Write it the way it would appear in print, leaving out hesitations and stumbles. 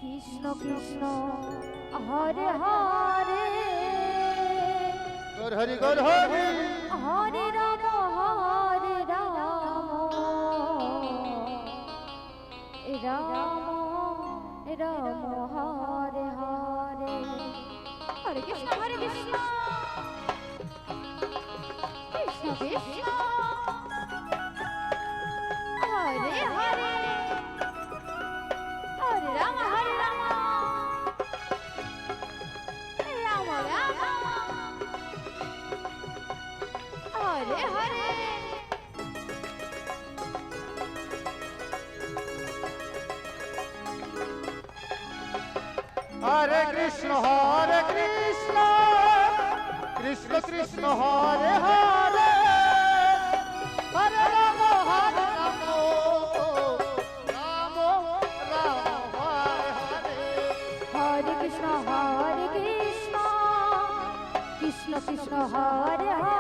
Krishna Krishna Hare Hare Gour Hari Gour Hari Hare Ram Ram Ram Hare Hare Hare Krishna Krishna Krishna Hare Hare Hare Ram Ram Ram Hare Hare Hare Krishna Krishna Krishna Hare Hare Hare Ram Ram Ram Hare Hare Hare Krishna Krishna Krishna Krishna Hare Hare